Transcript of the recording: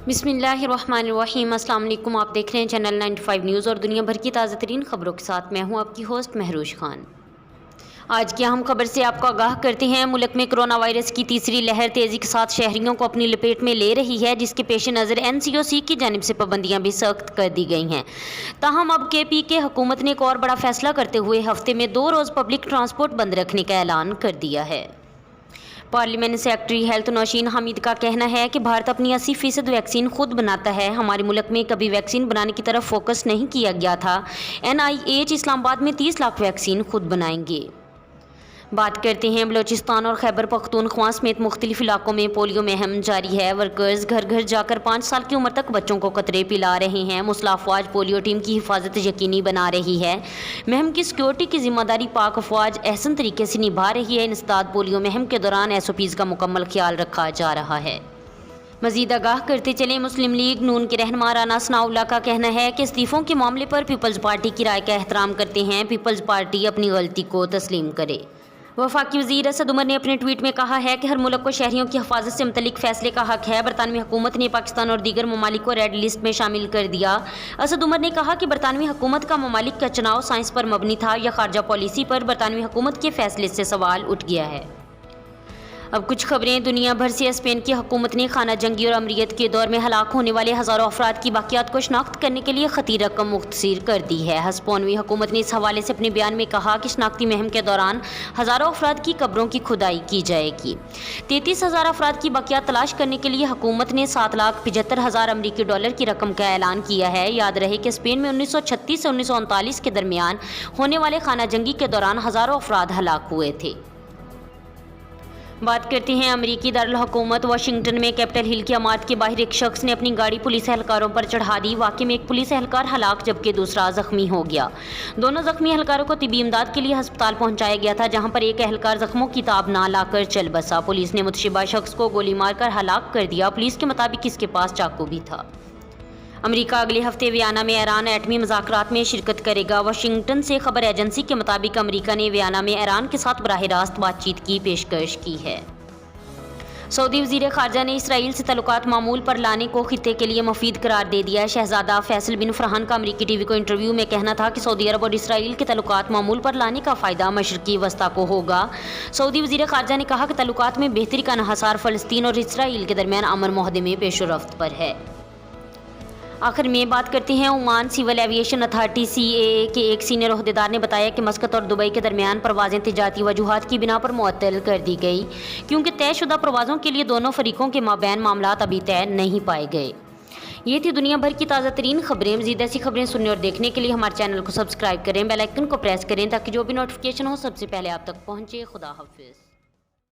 बिस्मिल्लाहिर्रहमानिर्रहीम। अस्सलाम वालेकुम। आप देख रहे हैं चैनल 95 न्यूज़ और दुनिया भर की ताज़ा तरीन खबरों के साथ मैं हूं आपकी होस्ट महरोज खान। आज की अहम खबर से आपको आगाह करते हैं। मुल्क में कोरोना वायरस की तीसरी लहर तेज़ी के साथ शहरियों को अपनी लपेट में ले रही है, जिसके पेश नज़र NCOC की जानिब से पाबंदियां भी सख्त कर दी गई हैं। ताहम अब KPK हुकूमत ने एक और बड़ा फैसला करते हुए हफ्ते में 2 रोज़ पब्लिक ट्रांसपोर्ट बंद रखने का ऐलान कर दिया है। Parliament secretary health Nausheen Hamid का कहना है कि भारत अपनी 80% वैक्सीन खुद बनाता है। हमारे मुल्क में कभी वैक्सीन बनाने की तरफ फोकस नहीं किया गया था। NIH इस्लामाबाद में 30 लाख वैक्सीन खुद बनाएंगे। बात करते हैं बलूचिस्तान और खैबर पख्तूनख्वा समेत मुख्तलिफ इलाकों में पोलियो मुहिम जारी है। वर्कर्स घर घर जाकर 5 साल की उम्र तक बच्चों को कतरे पिला रहे हैं। मुस्लिम अफवाज पोलियो टीम की हिफाजत यकीनी बना रही है। मुहिम की सिक्योरिटी की जिम्मेदारी पाक अफवाज अहसन तरीके से निभा रही है। इंसदाद पोलियो मुहिम के दौरान SOPs का मुकम्मल ख्याल रखा जा रहा है। मजीद आगाह करते चले, मुस्लिम लीग नून के रहनुमा राना सनाउल्लाह का कहना है कि इस्तीफों के मामले पर पीपल्स पार्टी की राय का एहतराम करते हैं। पीपल्स पार्टी अपनी गलती को तस्लीम करे। वफाकी वज़ीर असद उमर ने अपने ट्वीट में कहा है कि हर मुल्क को शहरियों की हिफाजत से मुतल्लिक फैसले का हक है। बरतानवी हुकूमत ने पाकिस्तान और दीगर ममालिक को रेड लिस्ट में शामिल कर दिया। असद उमर ने कहा कि बरतानवी हुकूमत का ममालिक का चुनाव साइंस पर मबनी था या खारजा पॉलिसी पर। बरतानवी हुकूमत के फैसले से सवाल उठ गया है। अब कुछ खबरें दुनिया भर से। स्पेन की हुकूमत ने खाना जंगी और अमरीत के दौर में हलाक होने वाले हज़ारों अफराद की बाकियात को शनाख्त करने के लिए खती रकम मुख्तसर कर दी है। हस्पैनवी हुकूमत ने इस हवाले से अपने बयान में कहा कि शनाख्ती मुहिम के दौरान हज़ारों अफराद की कब्रों की खुदाई की जाएगी। 33,000 अफराद की बाकियात तलाश करने के लिए हुकूमत ने $7,75,000 अमरीकी डॉलर की रकम का ऐलान किया है। याद रहे कि स्पेन में 1936 से 1939 के दरमियान होने वाले खाना जंगी के दौरान हज़ारों अफराद हलाक हुए थे। बात करते हैं अमरीकी दारुल हुकूमत वाशिंगटन में। कैपिटल हिल की इमारत के बाहर एक शख्स ने अपनी गाड़ी पुलिस एहलकारों पर चढ़ा दी। वाक़े में एक पुलिस एहलकार हलाक जबकि दूसरा जख्मी हो गया। दोनों जख्मी एहलकारों को तिबी इमदाद के लिए अस्पताल पहुंचाया गया था, जहां पर एक एहलकार जख्मों की ताब ना लाकर चल बसा। पुलिस ने मुतशिबा शख्स को गोली मारकर हलाक कर दिया। पुलिस के मुताबिक इसके पास चाकू भी था। अमेरिका अगले हफ्ते वियना में ईरान एटमी मुज़ाकरात में शिरकत करेगा। वाशिंगटन से खबर एजेंसी के मुताबिक अमेरिका ने वियना में ईरान के साथ बराह रास्त बातचीत की पेशकश की है। सऊदी वज़ीर ख़ारजा ने इसराइल से तल्लुकात मामूल पर लाने को खित्ते के लिए मुफीद करार दे दिया है। शहजादा फैसल बिन फरहान का अमरीकी TV को इंटरव्यू में कहना था कि सऊदी अरब और इसराइल के तल्लुकात मामूल पर लाने का फ़ायदा मशरक़ी वस्ता को होगा। सऊदी वज़ीर ख़ारजा ने कहा कि तल्लुकात में बेहतरी का इन्हिसार फ़लस्तीन और इसराइल के दरमियान अमन मुआहदे में पेशरफ्त पर है। आखिर में बात करते हैं Oman civil aviation authority CAA के एक सीनियर ओहदेदार ने बताया कि मस्कत और दुबई के दरमियान परवाज़ें तिजारती वजूहात की बिना पर मुअत्तल कर दी गई, क्योंकि तयशुदा परवाज़ों के लिए दोनों फरीकों के माबैन मामलात अभी तय नहीं पाए गए। ये थी दुनिया भर की ताज़ा तरीन खबरें। मज़ीद ऐसी खबरें सुनने और देखने के लिए हमारे चैनल को सब्सक्राइब करें, बेल आइकन को प्रेस करें ताकि जो भी नोटिफिकेशन हो सबसे पहले आप तक पहुँचे। खुदा हाफिज़।